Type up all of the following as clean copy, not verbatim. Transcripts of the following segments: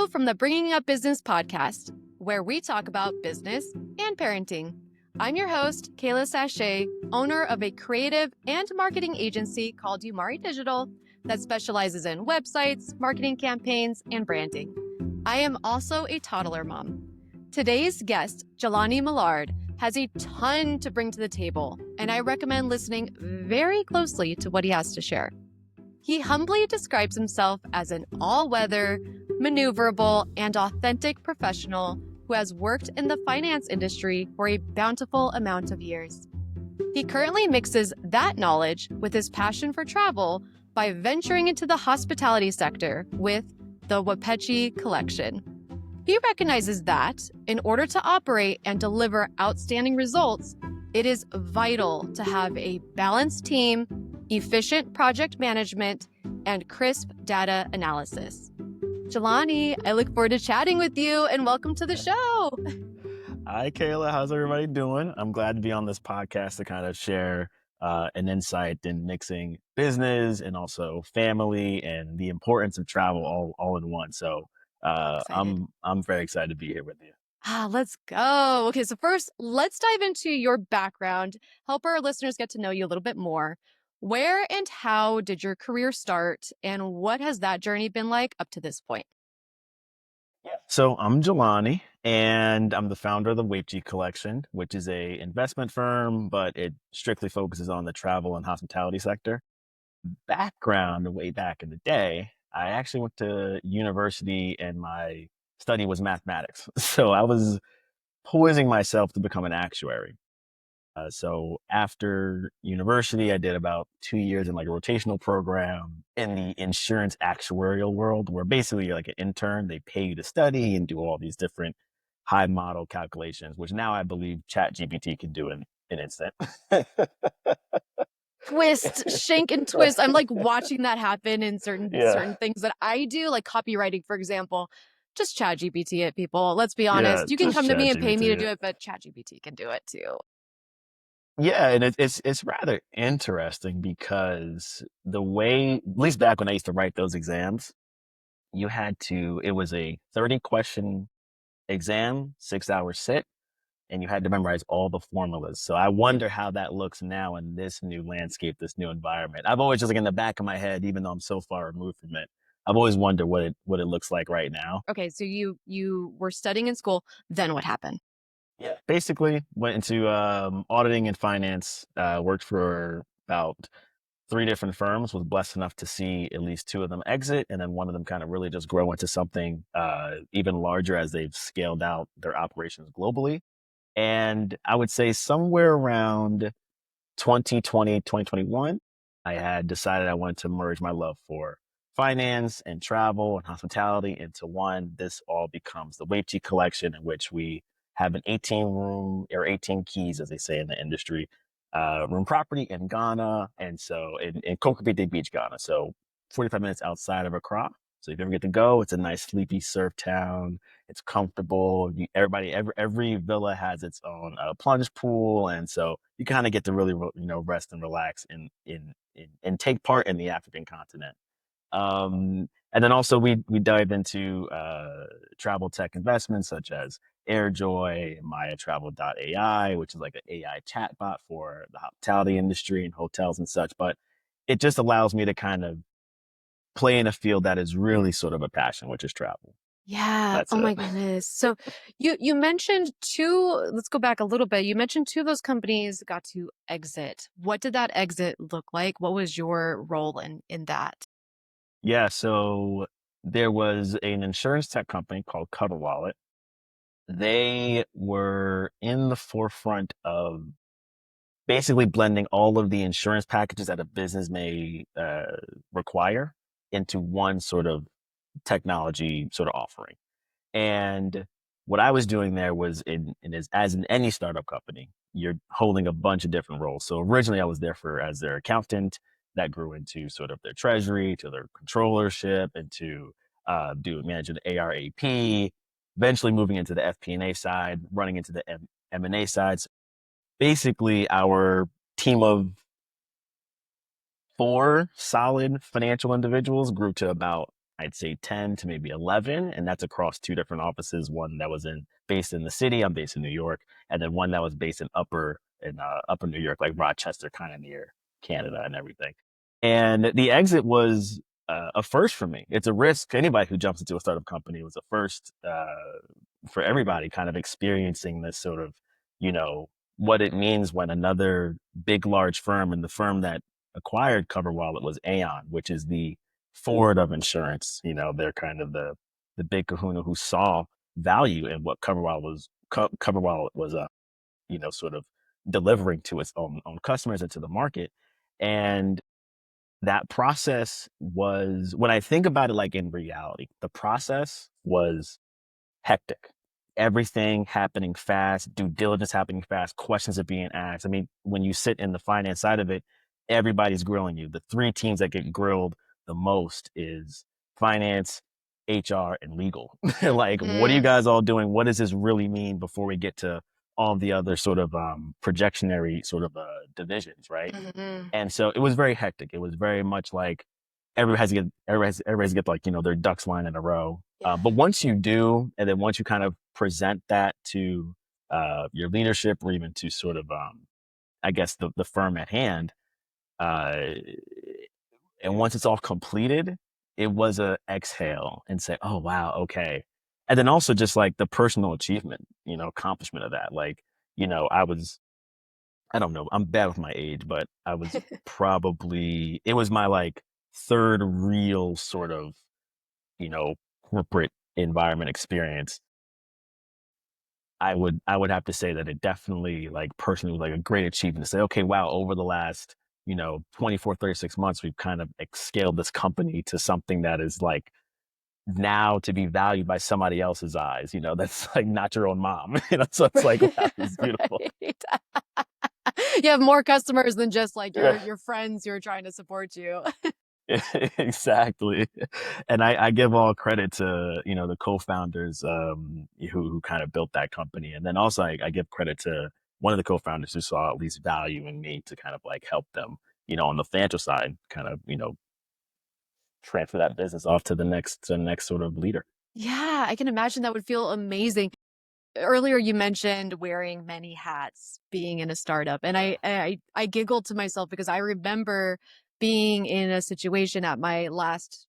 Hello from the Bringing Up Business podcast, where we talk about business and parenting. I'm your host, Kaila Sachse, owner of a creative and marketing agency called Umari Digital that specializes in websites, marketing campaigns, and branding. I am also a toddler mom. Today's guest, Jelani Millard, has a ton to bring to the table, and I recommend listening very closely to what he has to share. He humbly describes himself as an all-weather, maneuverable, and authentic professional who has worked in the finance industry for a bountiful amount of years. He currently mixes that knowledge with his passion for travel by venturing into the hospitality sector with the Wapechi Collection. He recognizes that in order to operate and deliver outstanding results, it is vital to have a balanced team, efficient project management, and crisp data analysis. Jelani, I look forward to chatting with you and welcome to the show. Hi, Kayla. How's everybody doing? I'm glad to be on this podcast to kind of share an insight in mixing business and also family and the importance of travel all in one. So I'm very excited to be here with you. Let's go. Okay, so first, let's dive into your background, help our listeners get to know you a little bit more. Where and how did your career start, and what has that journey been like up to this point? So I'm Jelani, and I'm the founder of the Wapechi Collection, which is a investment firm, but it strictly focuses on the travel and hospitality sector. Background, way back in the day, I actually went to university and my study was mathematics. So I was poising myself to become an actuary. So after university, I did about 2 years in like a rotational program in the insurance actuarial world, where basically you're like an intern. They pay you to study and do all these different high model calculations, which now I believe ChatGPT can do in an instant. Twist, shank and twist. I'm like watching that happen in certain things that I do, like copywriting, for example. Just ChatGPT it, people. Let's be honest. You can come to me and pay me to do it, but ChatGPT can do it too. Yeah, and it's rather interesting because the way, at least back when I used to write those exams, it was a 30-question exam, 6-hour sit, and you had to memorize all the formulas. So I wonder how that looks now in this new landscape, this new environment. I've always just like in the back of my head, even though I'm so far removed from it, I've always wondered what it looks like right now. Okay, so you were studying in school, then what happened? Yeah. Basically went into auditing and finance, worked for about 3 different firms, was blessed enough to see at least 2 of them exit, and then one of them kind of really just grow into something even larger as they've scaled out their operations globally. And I would say somewhere around 2020, 2021, I had decided I wanted to merge my love for finance and travel and hospitality into one. This all becomes the Wapechi Collection, in which we have an 18 room or 18 keys, as they say in the industry, room property in Ghana. And so in Kokopete Beach, Ghana. So 45 minutes outside of Accra. So if you ever get to go, it's a nice sleepy surf town. It's comfortable. Every villa has its own plunge pool, and so you kind of get to really, rest and relax and take part in the African continent. And then also we dive into travel tech investments such as AirJoy, MayaTravel.ai, which is like an AI chatbot for the hospitality industry and hotels and such. But it just allows me to kind of play in a field that is really sort of a passion, which is travel. Yeah. That's Oh it. my goodness. So you mentioned 2, let's go back a little bit. You mentioned 2 of those companies got to exit. What did that exit look like? What was your role in that? Yeah, so there was an insurance tech company called Cover Wallet. They were in the forefront of basically blending all of the insurance packages that a business may require into one sort of technology sort of offering. And what I was doing there was as in any startup company, you're holding a bunch of different roles. So originally I was there as their accountant. That grew into sort of their treasury, to their controllership, and to managing the ARAP, eventually moving into the FP&A side, running into the M&A side. So basically our team of 4 solid financial individuals grew to about, I'd say 10 to maybe 11. And that's across two different offices. One that was based in the city. I'm based in New York. And then one that was based in upper New York, like Rochester, kind of near Canada and everything. And the exit was a first for me. It's a risk. Anybody who jumps into a startup company was a first for everybody, kind of experiencing this sort of, you know, what it means when another big, large firm, and the firm that acquired CoverWallet was Aon, which is the Ford of insurance. You know, they're kind of the big kahuna who saw value in what CoverWallet was, you know, sort of delivering to its own customers and to the market. And that process was, when I think about it, like in reality, the process was hectic. Everything happening fast, due diligence happening fast, questions are being asked. I mean, when you sit in the finance side of it, everybody's grilling you. The three teams that get grilled the most is finance, HR, and legal. Like, what are you Mm-hmm. guys all doing? What does this really mean before we get to all the other sort of projectionary sort of divisions, right? Mm-hmm. And so it was very hectic. It was very much like everybody has to get like, you know, their ducks lined in a row. Yeah. But once you do, and then once you kind of present that to your leadership, or even to sort of, I guess, the firm at hand, uh, and once it's all completed, it was a exhale and say, oh, wow, okay. And then also just like the personal achievement, you know, accomplishment of that. Like, you know, I don't know, I'm bad with my age, but it was my like third real sort of, you know, corporate environment experience. I would have to say that it definitely, like, personally, was like a great achievement to say, okay, wow, over the last, you know, 24, 36 months, we've kind of scaled this company to something that is like now to be valued by somebody else's eyes, you know, that's like not your own mom, you know, so it's like, wow, this is beautiful. Right. You have more customers than just like Yeah. your friends who are trying to support you. Exactly. And I give all credit to, you know, the co-founders who kind of built that company. And then also I give credit to one of the co-founders who saw at least value in me to kind of like help them, you know, on the financial side, kind of, you know, transfer that business off to the next sort of leader. Yeah, I can imagine that would feel amazing. Earlier you mentioned wearing many hats being in a startup, and I giggled to myself because I remember being in a situation at my last,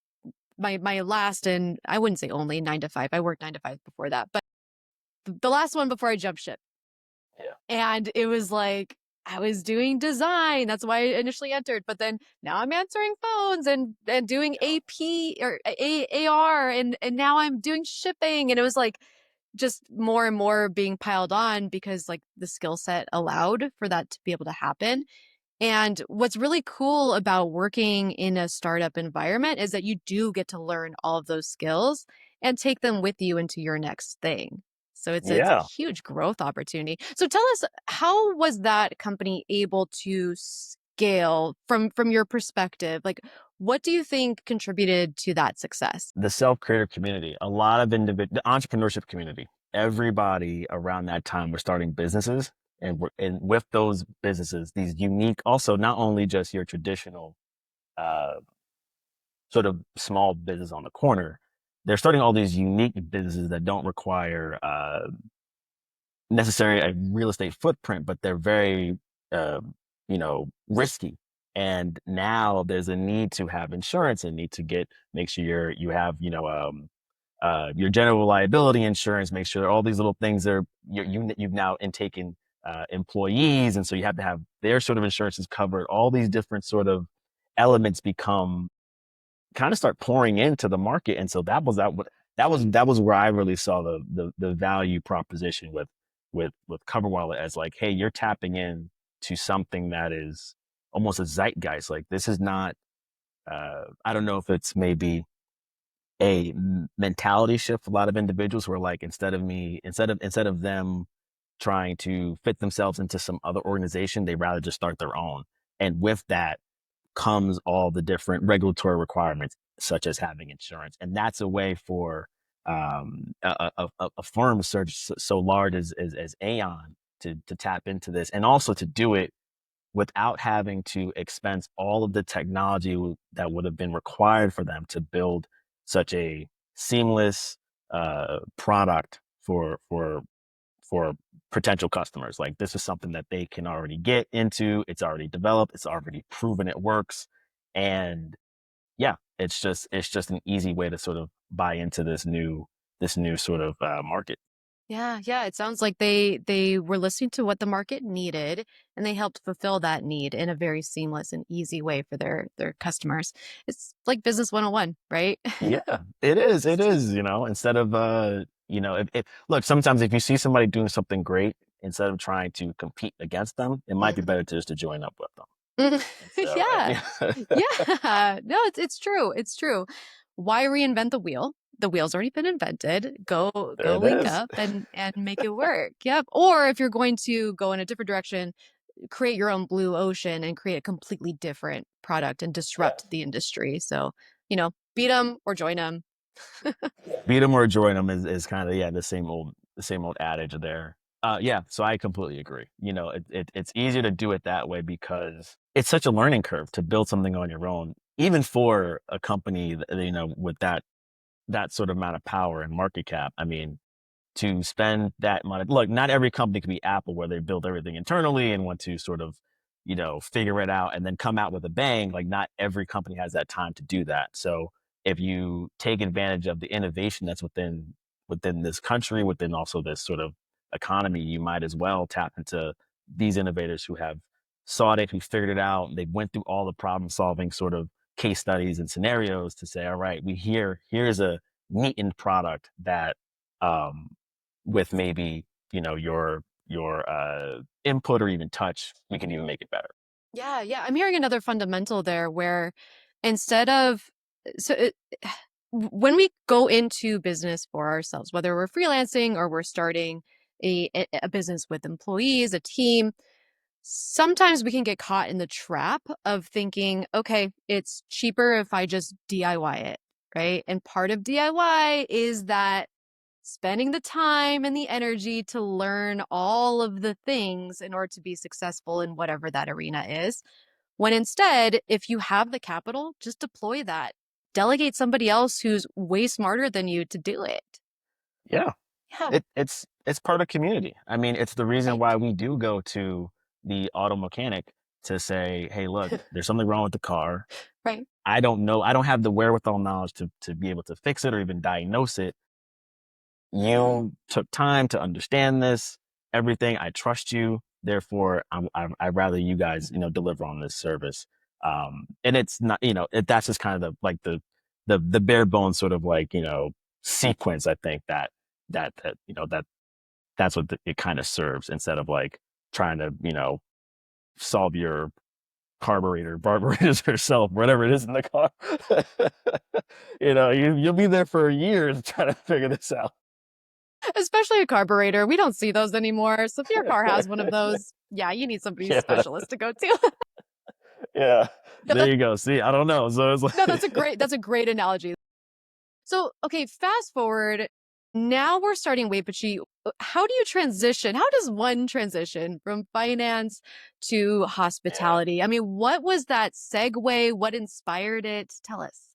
and I wouldn't say only 9 to 5. I worked 9 to 5 before that, but the last one before I jumped ship. Yeah. And it was like I was doing design. That's why I initially entered. But then now I'm answering phones and doing Yeah. AP or AR, and now I'm doing shipping. And it was like just more and more being piled on because like the skill set allowed for that to be able to happen. And what's really cool about working in a startup environment is that you do get to learn all of those skills and take them with you into your next thing. So it's a Yeah. huge growth opportunity. So tell us, how was that company able to scale from your perspective? Like, what do you think contributed to that success? The self-creator community, a lot of the entrepreneurship community, everybody around that time were starting businesses, and with those businesses, these unique, also not only just your traditional uh, sort of small business on the corner, they're starting all these unique businesses that don't require necessarily a real estate footprint, but they're very, uh, you know, risky. And now there's a need to have insurance and need to make sure you have, you know, your general liability insurance, make sure all these little things you've now intaken employees. And so you have to have their sort of insurances covered. All these different sort of elements become kind of start pouring into the market. And so that was where I really saw the value proposition with CoverWallet as like, hey, you're tapping in to something that is almost a zeitgeist. Like, this is not, I don't know if it's maybe a mentality shift for a lot of individuals who are like, instead of them trying to fit themselves into some other organization, they rather just start their own. And with that comes all the different regulatory requirements, such as having insurance. And that's a way for a firm so large as Aon to tap into this, and also to do it without having to expense all of the technology that would have been required for them to build such a seamless product for potential customers. Like this is something that they can already get into. It's already developed. It's already proven it works. And yeah, it's just an easy way to sort of buy into this new sort of market. Yeah, yeah. It sounds like they were listening to what the market needed and they helped fulfill that need in a very seamless and easy way for their customers. It's like business 101, right? Yeah, it is. It is, instead of, if look, sometimes if you see somebody doing something great, instead of trying to compete against them, it might be Mhm. better to just to join up with them. Mhm. And so, Yeah. yeah, Yeah. No, it's true. It's true. Why reinvent the wheel? The wheel's already been invented. there Go it link is. up and make it work. Yep. Or if you're going to go in a different direction, create your own blue ocean and create a completely different product and disrupt Yes. the industry. So, beat them or join them. Beat them or join them is kind of, yeah, the same old adage there. Yeah, so I completely agree. It's easier to do it that way because it's such a learning curve to build something on your own, even for a company that, with that sort of amount of power and market cap. I mean, to spend that money. Look, not every company can be Apple where they build everything internally and want to sort of, figure it out and then come out with a bang. Like not every company has that time to do that. So if you take advantage of the innovation that's within this country, within also this sort of economy, you might as well tap into these innovators who have sought it, who figured it out. They went through all the problem solving sort of case studies and scenarios to say, all right, here's a neat end product that um, with maybe your input or even touch, we can even make it better. Yeah, yeah. I'm hearing another fundamental there where instead of so it, when we go into business for ourselves, whether we're freelancing or we're starting a business with employees, a team, sometimes we can get caught in the trap of thinking, okay, it's cheaper if I just DIY it, right? And part of DIY is that spending the time and the energy to learn all of the things in order to be successful in whatever that arena is. When instead, if you have the capital, just deploy that. Delegate somebody else who's way smarter than you to do it. Yeah, Yeah, it's part of community. I mean, it's the reason right, why we do go to the auto mechanic to say, hey, look, there's something wrong with the car. right. I don't know. I don't have the wherewithal knowledge to be able to fix it or even diagnose it. You took time to understand this, everything. I trust you. Therefore, I'd rather you guys, deliver on this service. And it's not, that's just kind of the bare bones sort of like, sequence. I think that's what it kind of serves instead of like trying to, solve your carburetors yourself, whatever it is in the car. You'll be there for years trying to figure this out. Especially a carburetor. We don't see those anymore. So if your car has one of those, yeah, you need somebody Yeah. specialist to go to. Yeah, No, there you go. See, I don't know. So it's no, like, that's a great analogy. So, okay, fast forward. Now we're starting Wapechi. How do you transition? How does one transition from finance to yeah. hospitality? I mean, what was that segue? What inspired it? Tell us.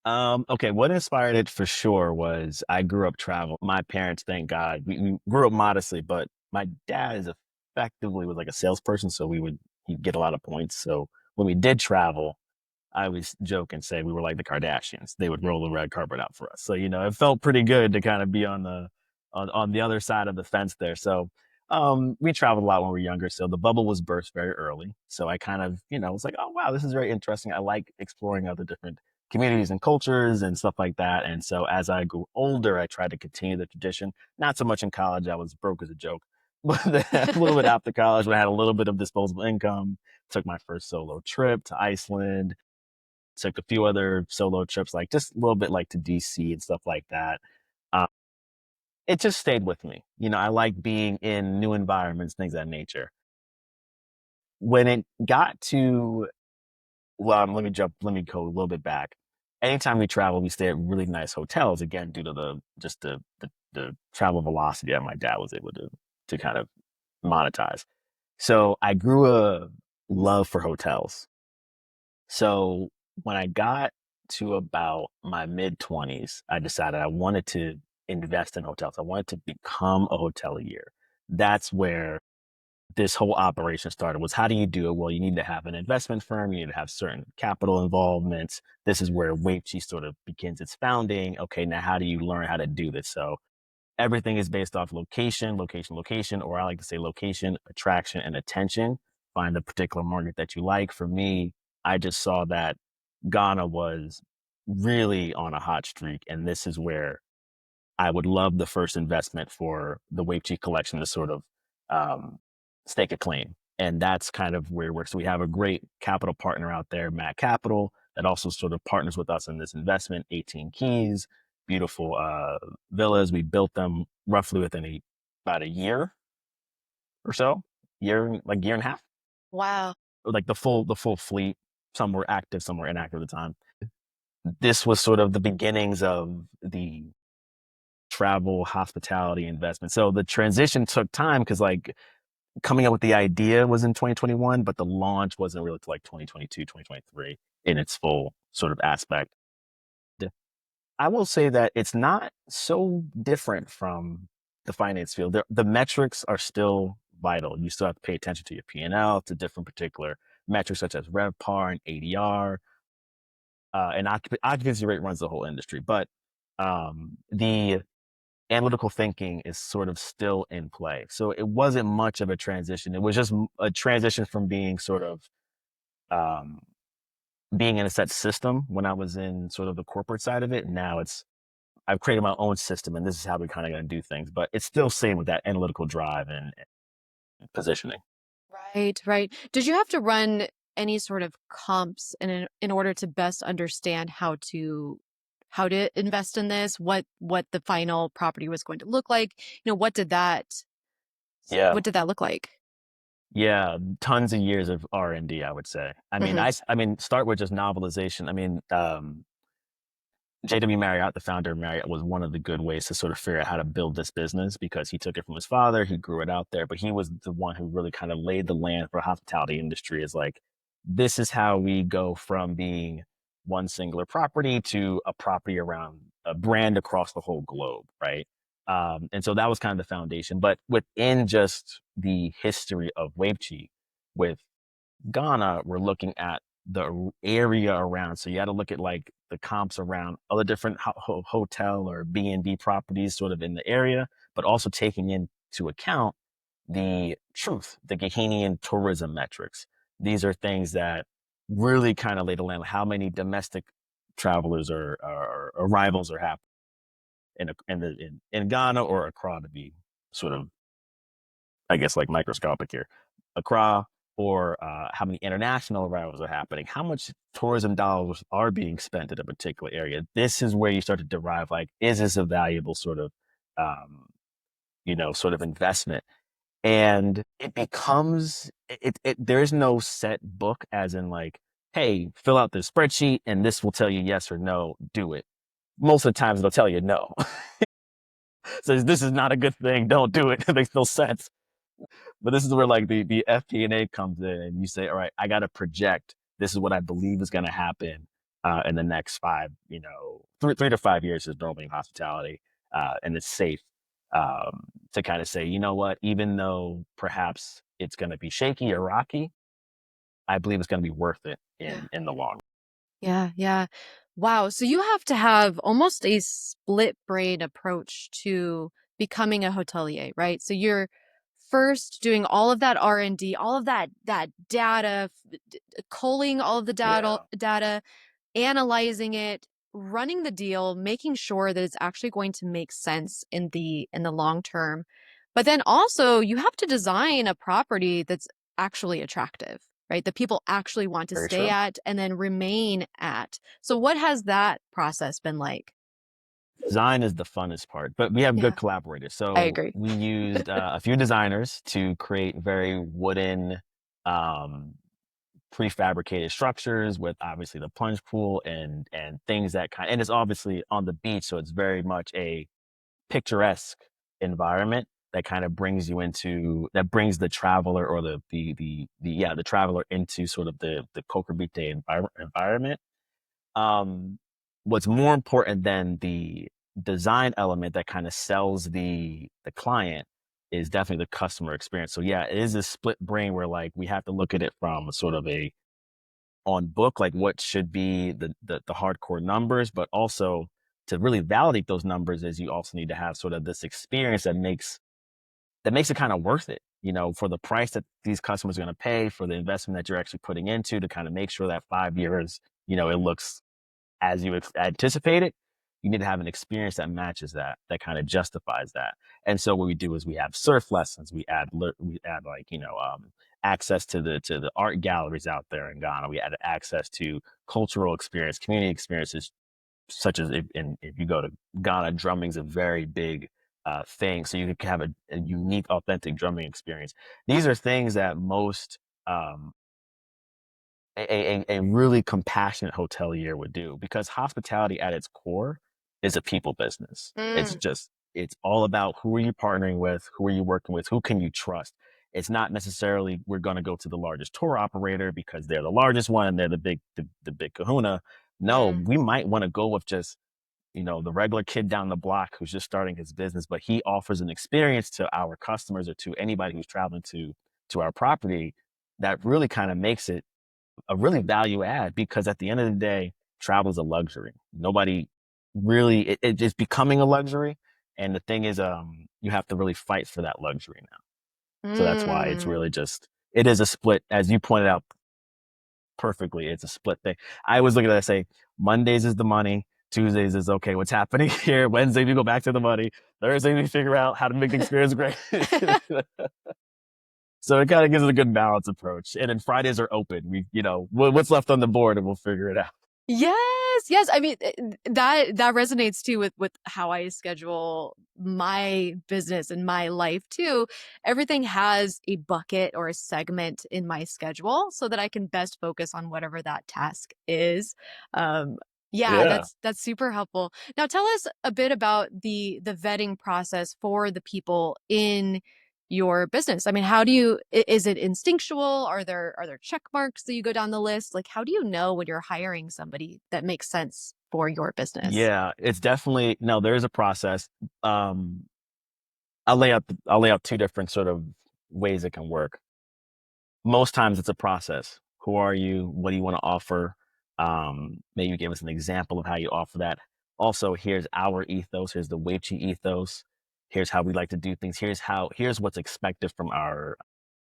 Okay, what inspired it for sure was I grew up traveling. My parents, thank God, we grew up modestly, but my dad is effectively was like a salesperson, so he'd get a lot of points. So when we did travel, I always joke and say we were like the Kardashians. They would roll the red carpet out for us. So, it felt pretty good to kind of be on the other side of the fence there. So we traveled a lot when we were younger. So the bubble was burst very early. So I kind of, was like, oh wow, this is very interesting. I like exploring other different communities and cultures and stuff like that. And so as I grew older, I tried to continue the tradition. Not so much in college. I was broke as a joke. But then a little bit after college, when I had a little bit of disposable income, took my first solo trip to Iceland, took a few other solo trips, like just a little bit like to DC and stuff like that. Um, it just stayed with me. I like being in new environments, things of that nature. When it got to, well, let me go a little bit back. Anytime we travel, we stay at really nice hotels, again, due to the travel velocity that my dad was able to kind of monetize. So I grew a love for hotels. So when I got to about my mid-20s, I decided I wanted to invest in hotels. I wanted to become a hotelier. That's where this whole operation started. Was how do you do it? Well, you need to have an investment firm. You need to have certain capital involvements. This is where Wapechi sort of begins its founding. Okay, now how do you learn how to do this? So everything is based off location, or I like to say location, attraction, and attention. Find a particular market that you like. For me, I just saw that Ghana was really on a hot streak, and this is where I would love the first investment for the Wapechi Collection to sort of um, stake a claim. And that's kind of where we're. So we have a great capital partner out there, Matt Capital, that also sort of partners with us in this investment. 18 keys, beautiful villas. We built them roughly within about a year or so, year and a half. Wow. Like the full fleet. Some were active, some were inactive at the time. This was sort of the beginnings of the travel hospitality investment. So the transition took time because like coming up with the idea was in 2021, but the launch wasn't really till like 2022, 2023 in its full sort of aspect. I will say that it's not so different from the finance field. The metrics are still vital. You still have to pay attention to your P&L, to different particular metrics such as RevPAR and ADR, and occupancy rate runs the whole industry. But the analytical thinking is sort of still in play. So it wasn't much of a transition. It was just a transition from being sort of um, being in a set system when I was in sort of the corporate side of it. Now I've created my own system, and this is how we're kind of going to do things. But it's still same with that analytical drive and positioning. Right, right. Did you have to run any sort of comps in order to best understand how to invest in this, what the final property was going to look like? You know, Yeah. what did that look like? Yeah, tons of years of R&D, I would say. Hmm. I mean, start with just novelization. I mean, JW Marriott, the founder of Marriott, was one of the good ways to sort of figure out how to build this business because he took it from his father, he grew it out there, but he was the one who really kind of laid the land for hospitality industry is like, this is how we go from being one singular property to a property around a brand across the whole globe, right? And so that was kind of the foundation. But within just the history of Wapechi, with Ghana, we're looking at the area around. So you got to look at like the comps around other different hotel or B&B properties sort of in the area, but also taking into account the truth, the Gahenian tourism metrics. These are things that really kind of lay the land. How many domestic travelers or arrivals are happening in Ghana or Accra to be sort of, I guess, like microscopic here. Accra, or how many international arrivals are happening, how much tourism dollars are being spent in a particular area. This is where you start to derive like, is this a valuable sort of, um, sort of investment? And it becomes, there's no set book as in like, hey, fill out this spreadsheet and this will tell you yes or no, do it. Most of the times they'll tell you no. So this is not a good thing. Don't do it. It makes no sense. But this is where like the FP&A comes in, and you say, all right, I got to project. This is what I believe is going to happen in the next 5, 3 to 5 years is normally in hospitality, and it's safe to kind of say, you know what, even though perhaps it's going to be shaky or rocky, I believe it's going to be worth it Yeah. in the long. Yeah, yeah. Wow. So you have to have almost a split brain approach to becoming a hotelier, right? So you're first doing all of that R&D, all of that data, culling all of the Yeah, data, analyzing it, running the deal, making sure that it's actually going to make sense in the long term. But then also you have to design a property that's actually attractive, right? That people actually want to very stay true. at and then remain at. So what has that process been like? Design is the funnest part, but we have good Yeah, collaborators. I So agree. we used a few designers to create very wooden, um, prefabricated structures with obviously the plunge pool and things that kind. And it's obviously on the beach, so it's very much a picturesque environment that kind of brings you into that brings the traveler or the traveler into sort of the Coca Vite environment. what's more important than the design element that kind of sells the client is definitely the customer experience. So yeah, it is a split brain where like we have to look at it from sort of a on book, like what should be the hardcore numbers, but also to really validate those numbers is you also need to have sort of this experience that makes it kind of worth it, you know, for the price that these customers are going to pay, for the investment that you're actually putting into to kind of make sure that 5 years, you know, it looks as you anticipate it. You need to have an experience that matches that, that kind of justifies that. And so what we do is we have surf lessons, we add like, you know, access to the art galleries out there in Ghana. We add access to cultural experience, community experiences, such as if you go to Ghana, drumming's a very big thing. So you can have a unique, authentic drumming experience. These are things that most um, a really compassionate hotelier would do, because hospitality at its core is a people business. Mm, It's all about who are you partnering with, who are you working with, who can you trust. It's not necessarily we're going to go to the largest tour operator because they're the largest one and they're the big kahuna. No, mm. we might want to go with just, you know, the regular kid down the block who's just starting his business, but he offers an experience to our customers or to anybody who's traveling to our property that really kind of makes it a really value add, because at the end of the day, travel is a luxury. Nobody really, it's becoming a luxury. And the thing is, you have to really fight for that luxury now. So that's why it's Mm. really just, it is a split, as you pointed out perfectly. It's a split thing. I always look at it and say, Mondays is the money. Tuesdays is okay, what's happening here? Wednesday, we go back to the money. Thursday, we figure out how to make the experience great. So it kind of gives it a good balance approach. And then Fridays are open. We, you know, what's left on the board and we'll figure it out. Yes, yes. I mean, that resonates too with how I schedule my business and my life too. Everything has a bucket or a segment in my schedule so that I can best focus on whatever that task is. Um, yeah, Yeah. that's super helpful. Now tell us a bit about the vetting process for the people in your business. I mean, how do you, is it instinctual? Are there check marks that you go down the list? Like, how do you know when you're hiring somebody that makes sense for your business? Yeah, it's definitely, no, there is a process. Um, I'll lay out two different sort of ways it can work. Most times it's a process. Who are you? What do you want to offer? Maybe give us an example of how you offer that. Also, here's our ethos. Here's the Wapechi ethos. Here's how we like to do things. Here's what's expected from our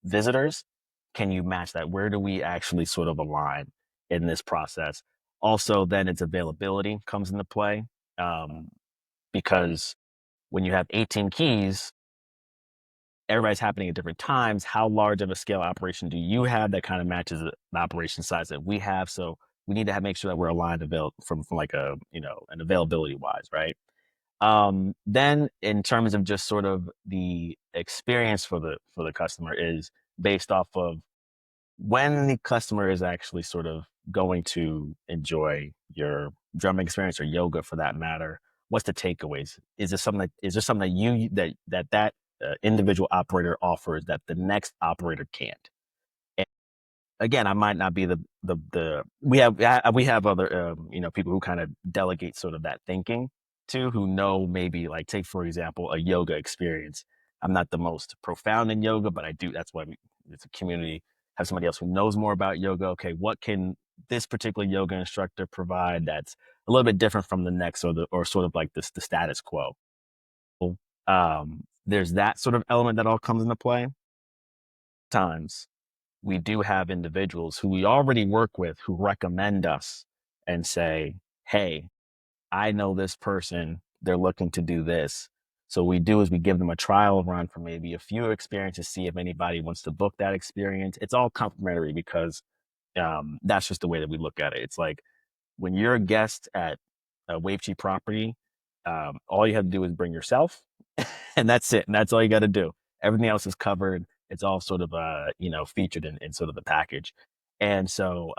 visitors. Can you match that? Where do we actually sort of align in this process? Also, then its availability comes into play, um, because when you have 18 keys, everybody's happening at different times. How large of a scale operation do you have that kind of matches the operation size that we have? So we need to make sure that we're aligned from like a, you know, an availability wise, right? Then in terms of just sort of the experience for the customer is based off of when the customer is actually sort of going to enjoy your drumming experience or yoga for that matter. What's the takeaways? Is there something that individual operator offers that the next operator can't? Again, I might not be the we have other you know, people who kind of delegate sort of that thinking to, who know, maybe like take for example a yoga experience. I'm not the most profound in yoga, but I do. That's why it's a community. Have somebody else who knows more about yoga. Okay, what can this particular yoga instructor provide that's a little bit different from the next, or sort of like the status quo. There's that sort of element that all comes into play. Times we do have individuals who we already work with who recommend us and say, hey, I know this person, they're looking to do this. So what we do is we give them a trial run for maybe a few experiences, see if anybody wants to book that experience. It's all complimentary, because that's just the way that we look at it. It's like when you're a guest at a Wavechi property, all you have to do is bring yourself, and that's it. And that's all you got to do. Everything else is covered. It's all sort of you know, featured in sort of the package. And so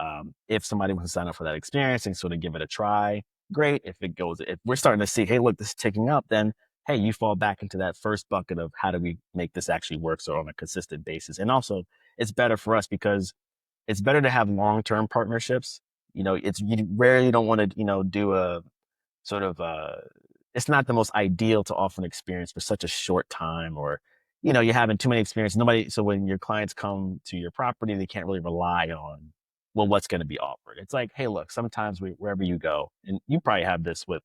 if somebody wants to sign up for that experience and sort of give it a try, great. If we're starting to see, hey, look, this is ticking up, then hey, you fall back into that first bucket of how do we make this actually work so on a consistent basis. And also, it's better for us because it's better to have long-term partnerships. you rarely don't want to, do a sort of, it's not the most ideal to often experience for such a short time, or, you're having too many experiences. So when your clients come to your property, they can't really rely on, well, what's going to be offered. It's like, hey, look, sometimes wherever you go, and you probably have this with,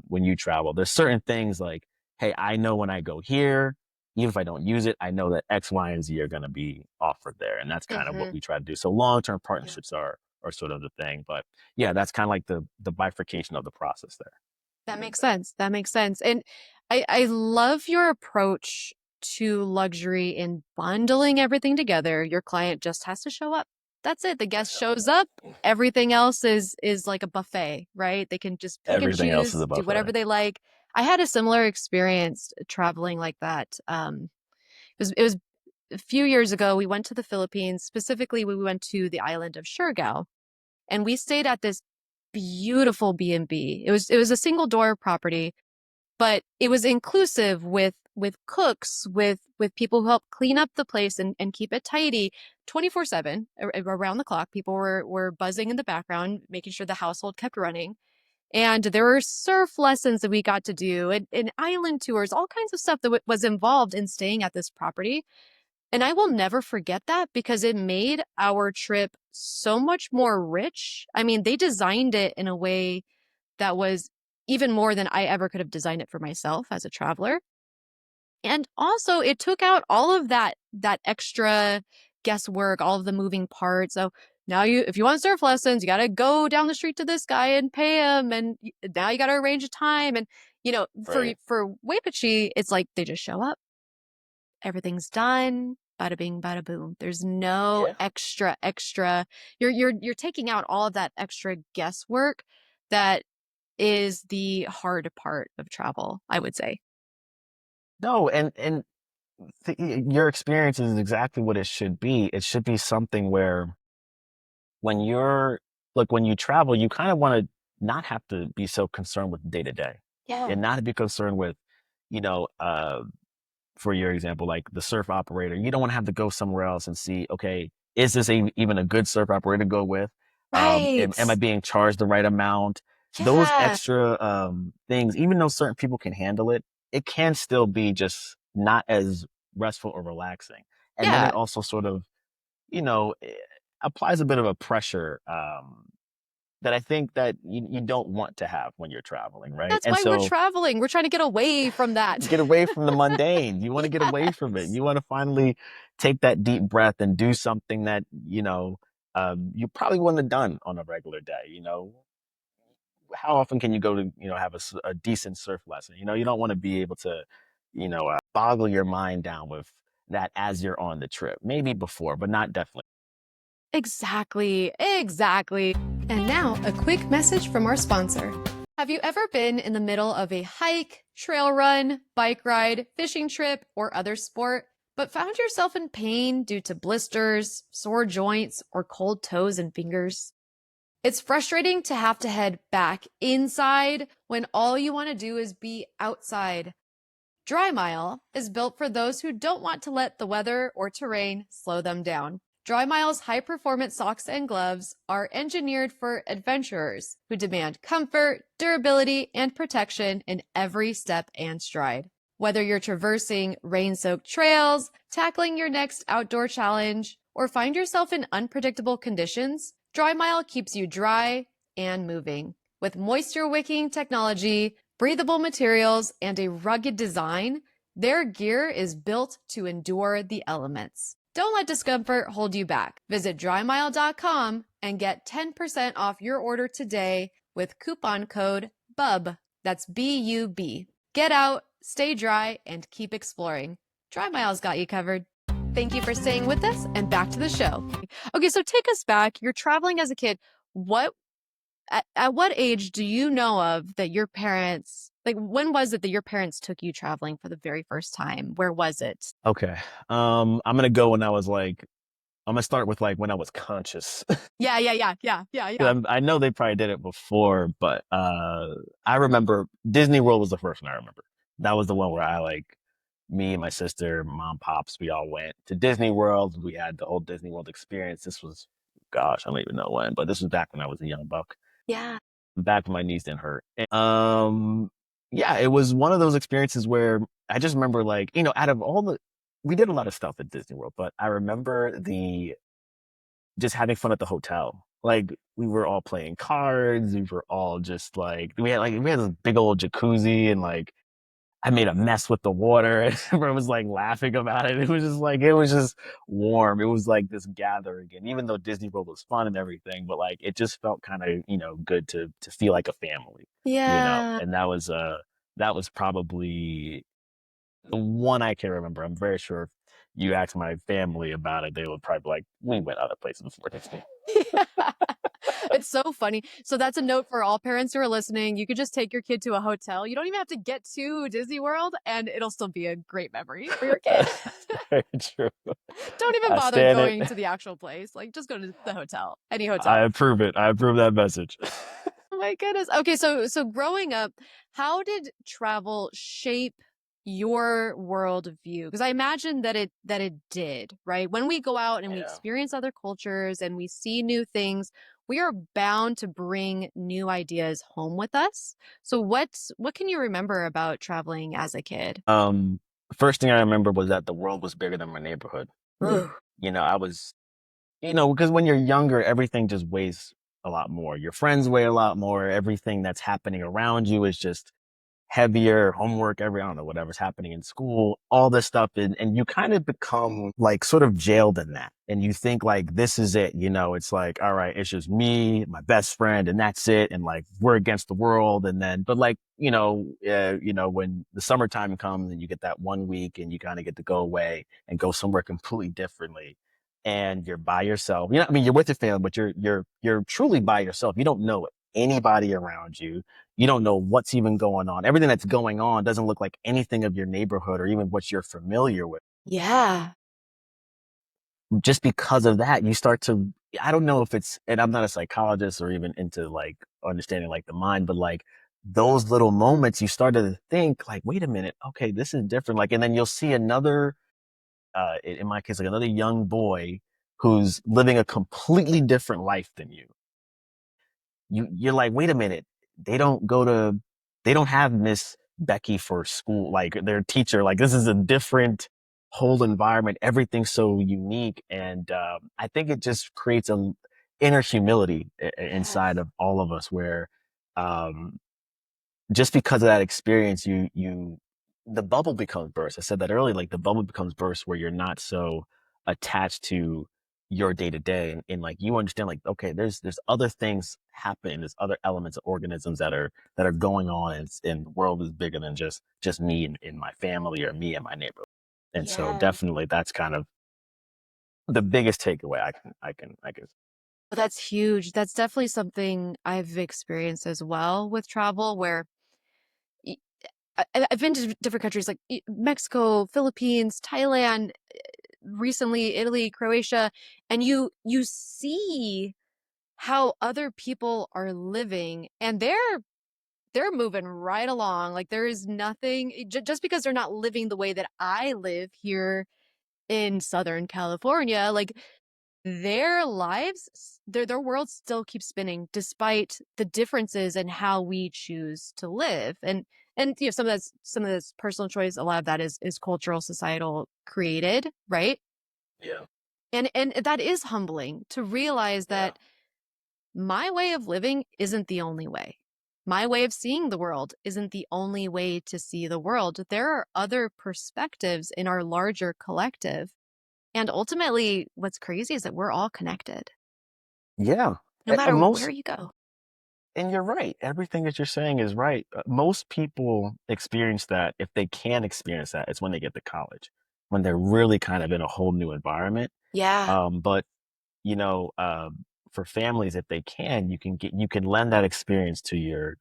when you travel, there's certain things like, hey, I know when I go here, even if I don't use it, I know that X, Y, and Z are going to be offered there. And that's kind of what Hmm. we try to do. So long-term Yeah. partnerships are sort of the thing. But yeah, that's kind of like the bifurcation of the process there. That makes sense. That makes sense. And I love your approach to luxury in bundling everything together. Your client just has to show up. That's it. The guest shows up. Everything else is like a buffet, right? They can just pick and Everything else is choose, a do whatever buffet. they like. I had a similar experience traveling like that. It was a few years ago. We went to the Philippines. Specifically, we went to the island of Siargao, and we stayed at this beautiful B&B. It was a single door property, but it was inclusive with cooks, with people who help clean up the place and keep it tidy 24/7 around the clock. People were buzzing in the background, making sure the household kept running. And there were surf lessons that we got to do, and island tours, all kinds of stuff that was involved in staying at this property. And I will never forget that because it made our trip so much more rich. I mean, they designed it in a way that was even more than I ever could have designed it for myself as a traveler. And also it took out all of that extra guesswork, all of the moving parts. So now if you want surf lessons, you got to go down the street to this guy and pay him, and now you got to arrange a time. And for Right. for Wapechi, it's like they just show up, everything's done, bada bing, bada boom. There's no Yeah. extra. You're taking out all of that extra guesswork that is the hard part of travel, I would say. No, and your experience is exactly what it should be. It should be something where when you're like when you travel, you kind of want to not have to be so concerned with day to day, Yeah. and not be concerned with, you know, uh, for your example, like the surf operator, you don't want to have to go somewhere else and see, okay, is this even a good surf operator to go with? Right. Am I being charged the right amount? Those Yeah. extra things, even though certain people can handle it, it can still be just not as restful or relaxing. And then Yeah. it also sort of, applies a bit of a pressure that I think that you don't want to have when you're traveling, right? That's And why we're so traveling. We're trying to get away from that. get away from the mundane. You want to get away from it. Yes. You want to finally take that deep breath and do something that, you probably wouldn't have done on a regular day. How often can you go to, have a decent surf lesson? You don't want to be able to, boggle your mind down with that as you're on the trip. Maybe before, but not definitely. Exactly. Exactly. And now, a quick message from our sponsor. Have you ever been in the middle of a hike, trail run, bike ride, fishing trip, or other sport, but found yourself in pain due to blisters, sore joints, or cold toes and fingers? It's frustrating to have to head back inside when all you want to do is be outside. Dry Mile is built for those who don't want to let the weather or terrain slow them down. Dry Mile's high performance socks and gloves are engineered for adventurers who demand comfort, durability, and protection in every step and stride. Whether you're traversing rain soaked trails, tackling your next outdoor challenge, or find yourself in unpredictable conditions, Dry Mile keeps you dry and moving. With moisture wicking technology, breathable materials, and a rugged design, their gear is built to endure the elements. Don't let discomfort hold you back. Visit drymile.com and get 10% off your order today with coupon code BUB. That's BUB. Get out, stay dry, and keep exploring. Dry Mile's got you covered. Thank you for staying with us, and back to the show. Okay, so take us back. You're traveling as a kid. What at what age do you know of that your parents, like, when was it that your parents took you traveling for the very first time? Where was it? Okay. I'm gonna go when I was like, I'm gonna start with like when I was conscious. Yeah, yeah, yeah, yeah, yeah, yeah. I know they probably did it before, but I remember Disney World was the first one I remember. That was the one where me and my sister, mom, pops, we all went to Disney World. We had the whole Disney World experience. This was gosh, I don't even know when, but this was back when I was a young buck. Yeah. Back when my knees didn't hurt. Yeah, it was one of those experiences where I just remember, like, out of all we did a lot of stuff at Disney World, but I remember just having fun at the hotel. Like, we were all playing cards. We were all just like, we had this big old jacuzzi, and like, I made a mess with the water, and everyone was like laughing about it. It was just warm. It was like this gathering. And even though Disney World was fun and everything, but like, it just felt kind of, good to feel like a family, Yeah. and that was probably the one I can remember. I'm very sure if you ask my family about it, they would probably be like, we went other places before Disney. It's so funny. So that's a note for all parents who are listening. You could just take your kid to a hotel. You don't even have to get to Disney World, and it'll still be a great memory for your kid. Very true. Don't even I bother stand it. going to the actual place. Like, just go to the hotel, any I hotel. approve it. I approve that message. Oh my goodness. Okay, so growing up, how did travel shape your worldview? Because I imagine that it did, right? When we go out and we Yeah. experience other cultures and we see new things, we are bound to bring new ideas home with us. So what can you remember about traveling as a kid? First thing I remember was that the world was bigger than my neighborhood. Ugh. I was, because when you're younger, everything just weighs a lot more. Your friends weigh a lot more. Everything that's happening around you is just heavier. Homework, I don't know, whatever's happening in school, all this stuff. And you kind of become like sort of jailed in that. And you think like, this is it. It's like, all right, it's just me, my best friend, and that's it. And like, we're against the world. And then, but like, when the summertime comes and you get that 1 week and you kind of get to go away and go somewhere completely differently, and you're by yourself. I mean, you're with your family, but you're truly by yourself. You don't know anybody around you. You don't know what's even going on. Everything that's going on doesn't look like anything of your neighborhood or even what you're familiar with. Yeah. Just because of that, you start to, I don't know if it's, and I'm not a psychologist or even into like understanding like the mind, but like those little moments, you started to think like, wait a minute, okay, this is different. Like, and then you'll see another, in my case, like another young boy who's living a completely different life than you. You're like, wait a minute, they don't go to, they don't have Miss Becky for school, like their teacher. Like, this is a different whole environment. Everything's so unique, and I think it just creates a inner humility inside Yes. of all of us, where um, just because of that experience, the bubble becomes burst. I said that earlier, like the bubble becomes burst where you're not so attached to your day to day, and like you understand, like, okay, there's other things happening, there's other elements of organisms that are going on, and the world is bigger than just me and my family, or me and my neighborhood. And so Yes. definitely that's kind of the biggest takeaway I can. That's huge. That's definitely something I've experienced as well with travel, where y- I've been to different countries like Mexico, Philippines, Thailand, recently Italy, Croatia, and you see how other people are living, and they're moving right along. Like, there is nothing just because they're not living the way that I live here in Southern California. Like, their lives, their world still keeps spinning despite the differences in how we choose to live. And some of that's personal choice. A lot of that is cultural, societal created, right? Yeah. And that is humbling to realize Yeah. that my way of living isn't the only way. My way of seeing the world isn't the only way to see the world. There are other perspectives in our larger collective. And ultimately, what's crazy is that we're all connected, Yeah. no matter where Most you go. And you're right. Everything that you're saying is right. Most people experience that, if they can experience that, it's when they get to college, when they're really kind of in a whole new environment. Yeah. But you know, for families, if they can, you can lend that experience to your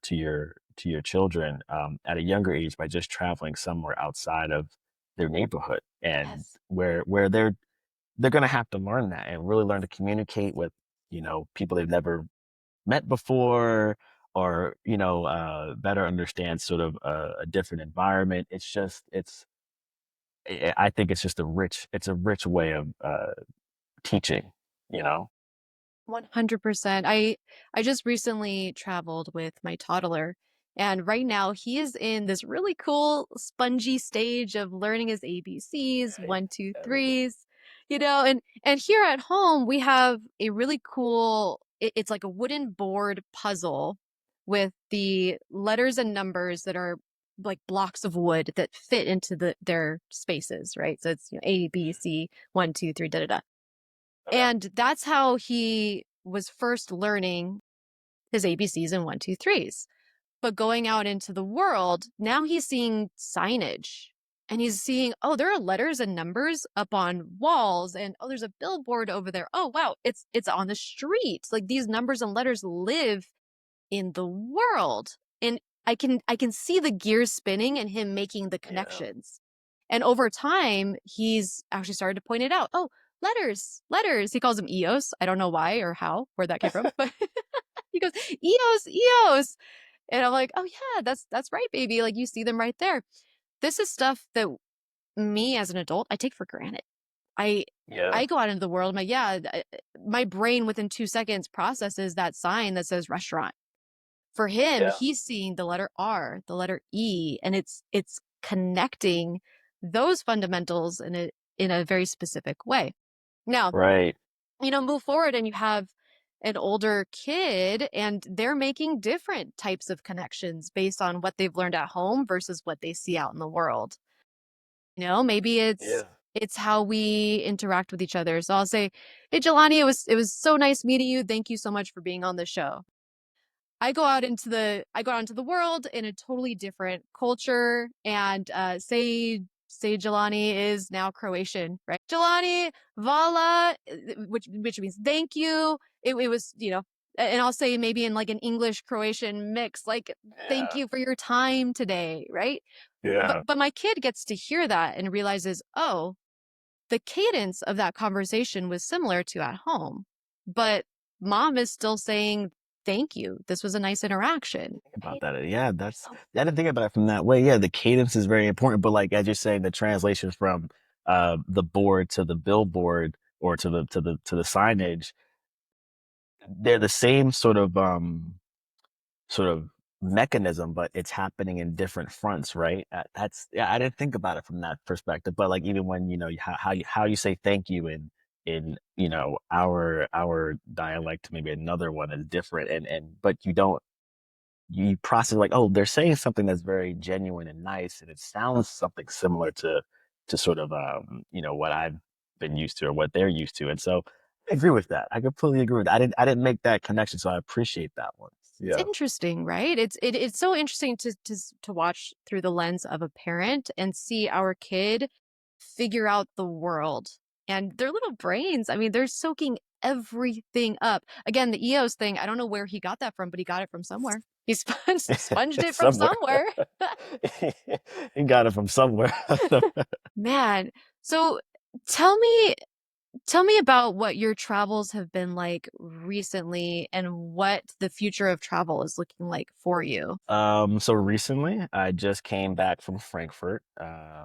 children at a younger age by just traveling somewhere outside of their neighborhood, and Yes. where they're going to have to learn that and really learn to communicate with people they've never met before, or better understand sort of a different environment. I think it's just a rich way of teaching, you know. 100%. I just recently traveled with my toddler, and right now he is in this really cool spongy stage of learning his ABCs, Right. one, two, Very good. threes, and here at home we have a really cool it's like a wooden board puzzle with the letters and numbers that are like blocks of wood that fit into their spaces, right? So it's A, B, C, one, two, three, da da da. Okay. And that's how he was first learning his ABCs and one, two, threes. But going out into the world, now he's seeing signage and he's seeing, oh, there are letters and numbers up on walls, and oh, there's a billboard over there. Oh, wow, it's on the street. Like these numbers and letters live in the world. And I can see the gears spinning and him making the Yeah. connections. And over time, he's actually started to point it out. Oh, letters, letters. He calls them EOS. I don't know why or how, where that came from, but he goes, EOS, EOS. And I'm like, oh yeah, that's right, baby. Like you see them right there. This is stuff that me as an adult, I take for granted. I Yeah. I go out into the world, I'm like, yeah, my brain within 2 seconds processes that sign that says restaurant. For him, Yeah. he's seeing the letter R, the letter E, and it's connecting those fundamentals in a very specific way. Now, Right. move forward and you have an older kid and they're making different types of connections based on what they've learned at home versus what they see out in the world. Maybe it's Yeah. it's how we interact with each other. So I'll say, "Hey Jelani, it was so nice meeting you. Thank you so much for being on the show." I go out into the world in a totally different culture, and say Jelani is now Croatian, right? Jelani, vala, which means thank you. It was, and I'll say maybe in like an English Croatian mix, like thank Yeah. you for your time today, right? But Yeah. but my kid gets to hear that and realizes, oh, the cadence of that conversation was similar to at home, but mom is still saying, thank you. This was a nice interaction, About right? that. Yeah, that's So I didn't think about it from that way. Yeah, the cadence is very important, but like as you're saying, the translation from the board to the billboard or to the signage, they're the same sort of mechanism, but it's happening in different fronts, right? That's yeah, I didn't think about it from that perspective. But like even when how you say thank you in our dialect, maybe another one is different, and but you process like, oh, they're saying something that's very genuine and nice, and it sounds something similar to sort of what I've been used to or what they're used to, and so I agree with that. I completely agree with that. I didn't make that connection, so I appreciate that one. it's Yeah. interesting, right? It's so interesting to watch through the lens of a parent and see our kid figure out the world and their little brains. I mean, they're soaking everything up. Again, the EOS thing, I don't know where he got that from, but he got it from somewhere. He sponged it from Somewhere. somewhere. He got it from somewhere. Man, so tell me tell me about what your travels have been like recently and what the future of travel is looking like for you. So recently I just came back from Frankfurt.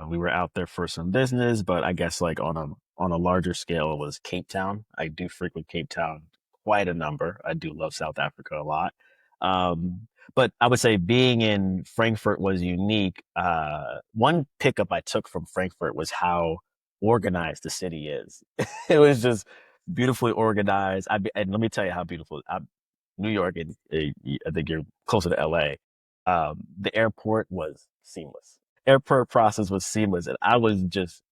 We were out there for some business, but I guess like on a larger scale it was Cape Town. I do frequent Cape Town quite a number. I do love South Africa a lot. But I would say being in Frankfurt was unique. One pickup I took from Frankfurt was how organized the city is. It was just beautifully organized. And let me tell you how beautiful. New York, and I think you're closer to LA. The airport was seamless. Airport process was seamless, and I was just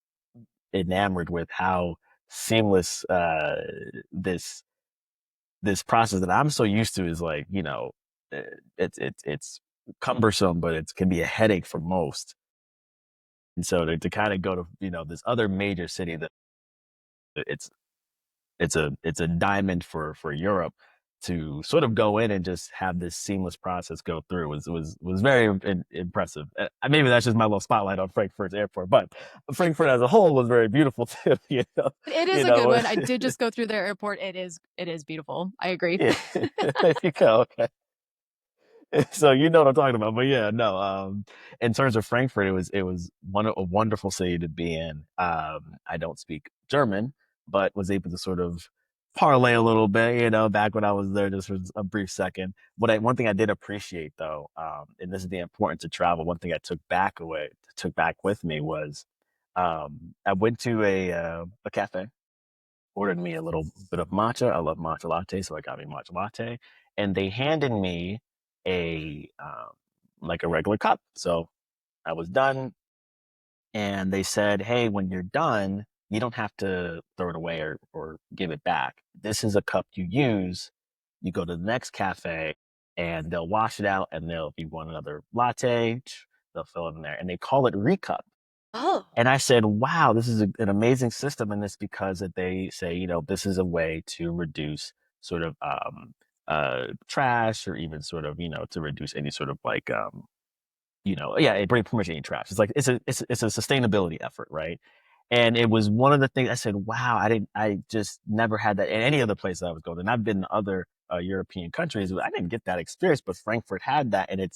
enamored with how seamless this process that I'm so used to is like eh, it's cumbersome, but it can be a headache for most. And so to kind of go to this other major city that it's it's a diamond for Europe to sort of go in and just have this seamless process go through was very impressive. Maybe that's just my little spotlight on Frankfurt's airport, but Frankfurt as a whole was very beautiful too. It is You a good know, one. I did just go through their airport. It is beautiful. I agree. yeah. There you go. Okay. So you know what I'm talking about, but yeah, no. In terms of Frankfurt, it was a wonderful city to be in. I don't speak German, but was able to sort of parlay a little bit, back when I was there just for a brief second. One thing I did appreciate though, and this is the importance of travel. One thing I took back with me was, I went to a cafe, ordered me a little bit of matcha. I love matcha latte, so I got me matcha latte, and they handed me a like a regular cup. So I was done, and they said, "Hey, when you're done, you don't have to throw it away or give it back. This is a cup you use. You go to the next cafe, and they'll wash it out, and they'll, if you want another latte, they'll fill it in there, and they call it recup." Oh, And I said, "Wow, this is an amazing system." And it's because that they say, this is a way to reduce sort of trash, or even sort of, to reduce any sort of like yeah, it pretty much any trash. It's like it's a sustainability effort, right? And it was one of the things I said, wow, I just never had that in any other place that I was going. And I've been to other European countries, I didn't get that experience, but Frankfurt had that, and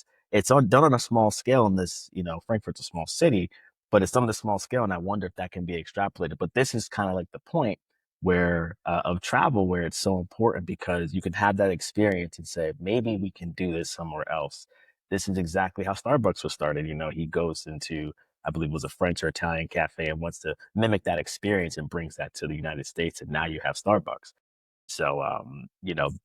done on a small scale. In this, Frankfurt's a small city, but it's done on a small scale, and I wonder if that can be extrapolated. But this is kind of like the point where of travel, where it's so important, because you can have that experience and say, maybe we can do this somewhere else. This is exactly how Starbucks was started. He goes into, I believe it was a French or Italian cafe, and wants to mimic that experience and brings that to the United States. And now you have Starbucks. So,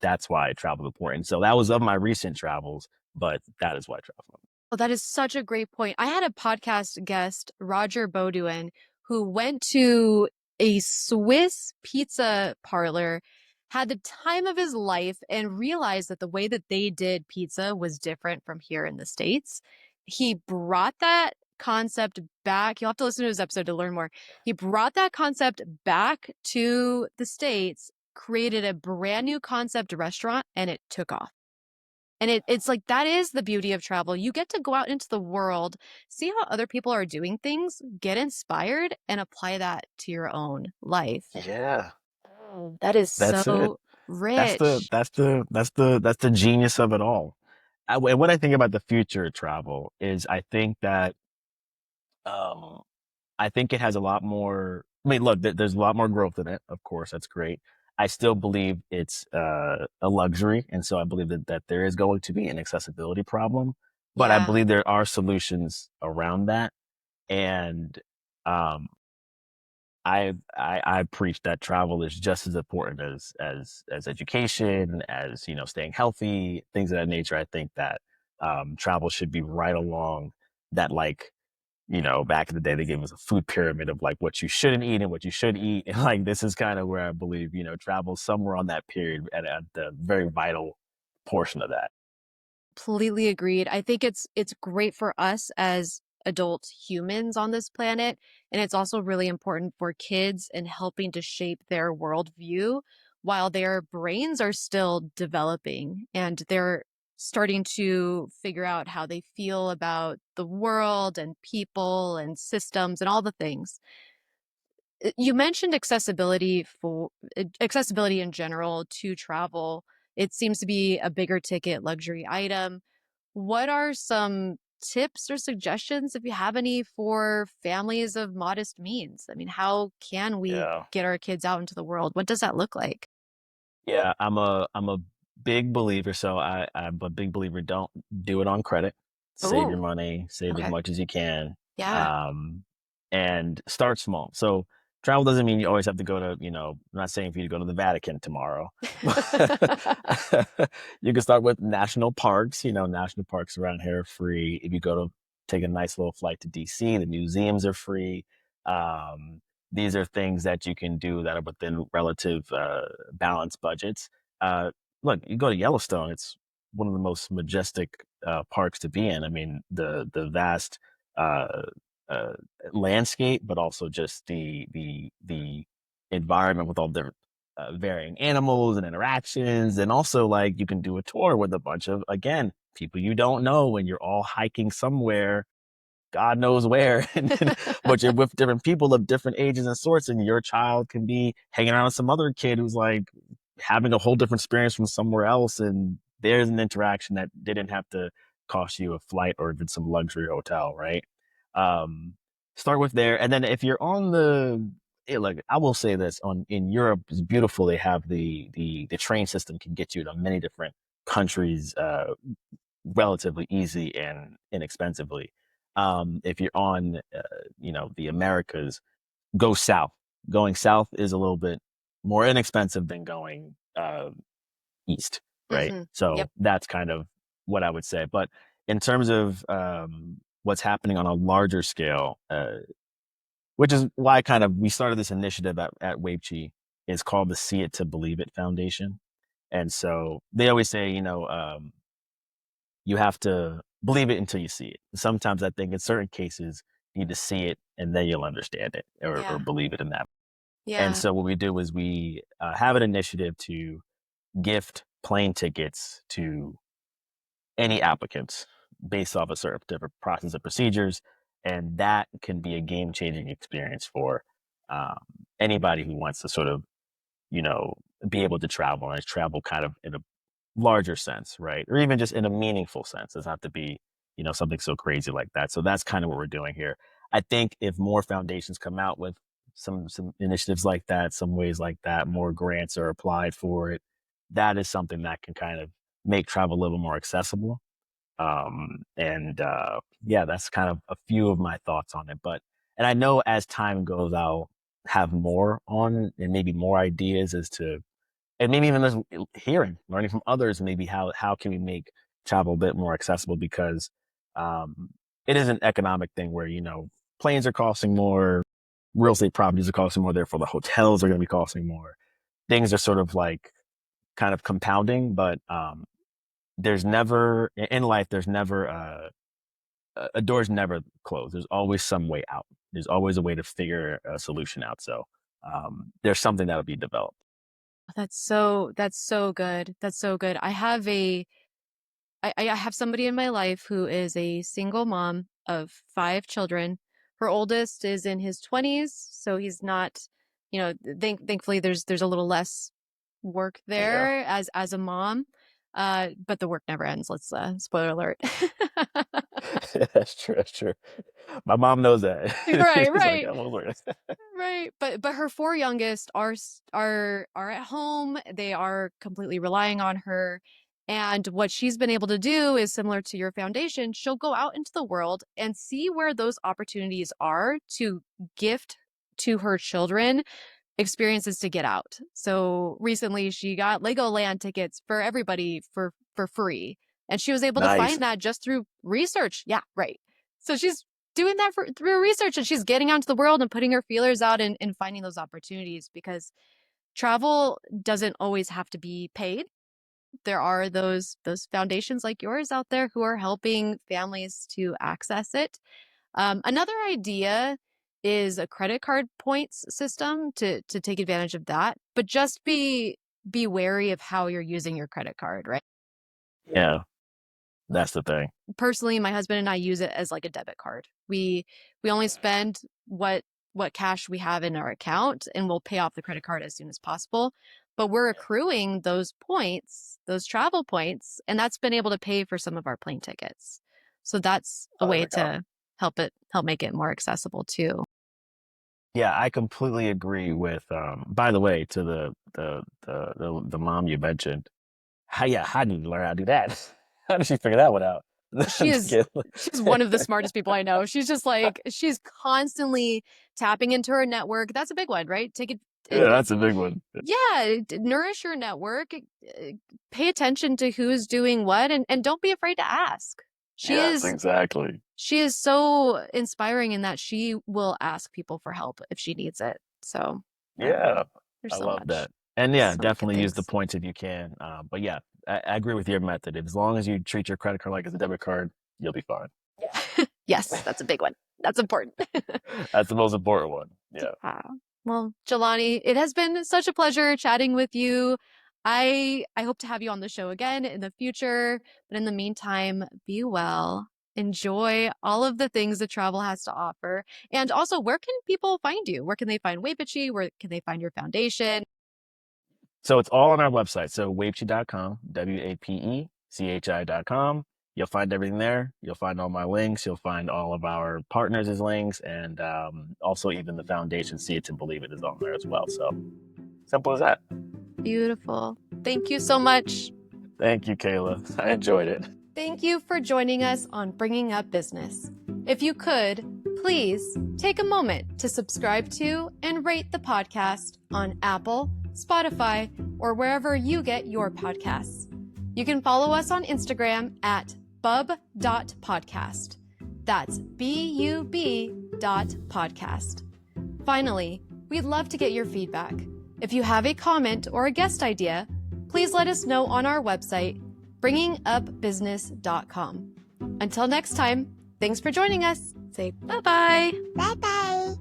that's why travel is important. So that was of my recent travels, but that is why travel. well, that is such a great point. I had a podcast guest, Roger Boduin, who went to a Swiss pizza parlor, had the time of his life, and realized that the way that they did pizza was different from here in the States. He brought that concept back. You'll have to listen to his episode to learn more. He brought that concept back to the States, created a brand new concept restaurant, and it took off. And it's like that is the beauty of travel. You get to go out into the world, see how other people are doing things, get inspired, and apply that to your own life. Yeah, Oh, that is that's it. so rich. That's the genius of it all. And what I think about the future of travel is, um, I think it has a lot more. I mean, look, there's a lot more growth in it. Of course, that's great. I still believe it's a luxury, and so I believe that there is going to be an accessibility problem. But I Yeah. believe there are solutions around that, and um, I preach that travel is just as important as education, as staying healthy, things of that nature. I think that travel should be right along that, like, back in the day, they gave us a food pyramid of like what you shouldn't eat and what you should eat. And like, this is kind of where I believe, travel somewhere on that period, at the very vital portion of that. Completely agreed. I think it's great for us as adult humans on this planet, and it's also really important for kids in helping to shape their worldview while their brains are still developing and they're starting to figure out how they feel about the world and people and systems and all the things. You mentioned accessibility in general to travel. It seems to be a bigger ticket luxury item. What are some tips or suggestions, if you have any, for families of modest means? I mean, how can we Yeah. get our kids out into the world? What does that look like? Yeah, I'm a big believer. So I'm a big believer. Don't do it on credit. Save your Oh, money, save as okay. much as you can, Yeah. um, and start small. So travel doesn't mean you always have to go to, I'm not saying for you to go to the Vatican tomorrow, but you can start with national parks. National parks around here are free. If you go to take a nice little flight to DC, the museums are free. Um, these are things that you can do that are within relative balanced budgets. Uh, Look, you go to Yellowstone; it's one of the most majestic parks to be in. I mean, the vast uh, uh, landscape, but also just the environment with all the varying animals and interactions, and also like you can do a tour with a bunch of, again, people you don't know, when you're all hiking somewhere, God knows where, but you're with different people of different ages and sorts, and your child can be hanging out with some other kid who's like having a whole different experience from somewhere else, and there's an interaction that didn't have to cost you a flight or even some luxury hotel, right? Um, Start with there, and then if you're on the look, I will say this: in Europe, it's beautiful. They have the train system can get you to many different countries relatively easy and inexpensively. If you're on, the Americas, go south. Going south is a little bit more inexpensive than going east, right? Hmm. So Yep. that's kind of what I would say. But in terms of what's happening on a larger scale, which is why kind of we started this initiative at Wapechi, is called the See It to Believe It Foundation. And so they always say, you have to believe it until you see it. Sometimes I think in certain cases, you need to see it and then you'll understand it or Yeah. believe it in that. And Yeah. so what we do is we have an initiative to gift plane tickets to any applicants based off a certain different process and procedures. And that can be a game changing experience for um, anybody who wants to sort of, you know, be able to travel and travel kind of in a larger sense, right? Or even just in a meaningful sense. It doesn't have to be, something so crazy like that. So that's kind of what we're doing here. I think if more foundations come out with some initiatives like that, some ways like that, more grants are applied for it, that is something that can kind of make travel a little more accessible. Yeah, that's kind of a few of my thoughts on it. And I know as time goes, I'll have more on and maybe more ideas as to, and maybe even just learning from others, maybe how can we make travel a bit more accessible because um, it is an economic thing where, planes are costing more, real estate properties are costing more, therefore the hotels are going to be costing more. Things are sort of like kind of compounding, but there's never in life, there's never a door's never closed. There's always some way out. There's always a way to figure a solution out. So there's something that'll be developed. That's so good. That's so good. I have somebody in my life who is a single mom of 5 children. Her oldest is in his 20s, so he's not, thankfully there's a little less work Yeah, there as a mom. But the work never ends. Let's spoiler alert. that's true. That's true. My mom knows that. Right, She's like, right. I'm over it. Right. But her 4 youngest are at home. They are completely relying on her. And what she's been able to do is similar to your foundation. She'll go out into the world and see where those opportunities are to gift to her children experiences to get out. So recently she got Legoland tickets for everybody for free. And she was able to Nice. find that just through research. Yeah, right. So she's doing that through research and she's getting out into the world and putting her feelers out and finding those opportunities because travel doesn't always have to be paid. There are those foundations like yours out there who are helping families to access it. Another idea is a credit card points system to take advantage of that, but just be wary of how you're using your credit card, right? Yeah, that's the thing. Personally, my husband and I use it as like a debit card. We only spend what cash we have in our account and we'll pay off the credit card as soon as possible. But we're accruing those points, those travel points, and that's been able to pay for some of our plane tickets. So that's a Oh, there way we go. to help make it more accessible too. Yeah, I completely agree with. By the way, to the mom you mentioned, how did you learn how to do that? How did she figure that one out? She I'm just is kidding. she's one of the smartest people I know. She's just like she's constantly tapping into her network. That's a big one, right? Yeah, that's a big one. Yeah, nourish your network. Pay attention to who's doing what and don't be afraid to ask. She Yes, is exactly. she is so inspiring in that she will ask people for help if she needs it. So, Yeah, there's I so love much. that. And yeah, So many good definitely use the things. points if you can. But yeah, I agree with your method. As long as you treat your credit card like it's a debit card, you'll be fine. Yeah. Yes, that's a big one. That's important. That's the most important one. Yeah. Yeah. Well, Jelani, it has been such a pleasure chatting with you. I hope to have you on the show again in the future, but in the meantime, be well. Enjoy all of the things that travel has to offer. And also, where can people find you? Where can they find Wapechi? Where can they find your foundation? So it's all on our website. So wapechi.com, WAPECHI.com. You'll find everything there. You'll find all my links. You'll find all of our partners' links, and also even the foundation See It to Believe It is on there as well. So simple as that. Beautiful. Thank you so much. Thank you, Kaila. I enjoyed it. Thank you for joining us on Bringing Up Business. If you could, please take a moment to subscribe to and rate the podcast on Apple, Spotify, or wherever you get your podcasts. You can follow us on Instagram at bub.podcast. That's BUB.podcast. Finally, we'd love to get your feedback. If you have a comment or a guest idea, please let us know on our website, bringingupbusiness.com. Until next time, thanks for joining us. Say bye-bye. Bye-bye.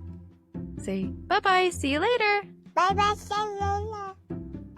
Say bye-bye. See you later. Bye-bye. See you later.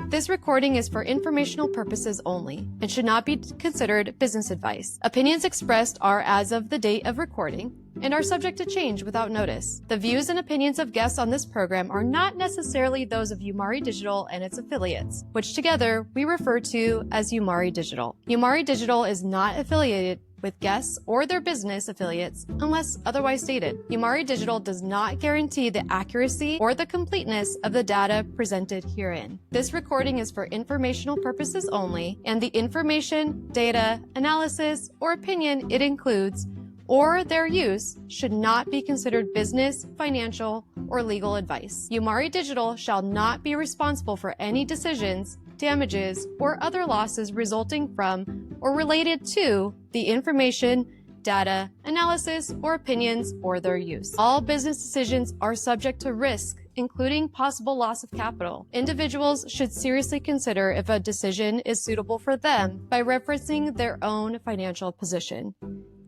This recording is for informational purposes only and should not be considered business advice. Opinions expressed are as of the date of recording and are subject to change without notice. The views and opinions of guests on this program are not necessarily those of Umari Digital and its affiliates, which together we refer to as Umari Digital. Umari Digital is not affiliated with guests or their business affiliates unless otherwise stated. Umari Digital does not guarantee the accuracy or the completeness of the data presented herein. This recording is for informational purposes only, and the information, data, analysis, or opinion it includes or their use should not be considered business, financial, or legal advice. Umari Digital shall not be responsible for any decisions, damages, or other losses resulting from or related to the information, data, analysis, or opinions or their use. All business decisions are subject to risk, including possible loss of capital. Individuals should seriously consider if a decision is suitable for them by referencing their own financial position.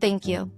Thank you.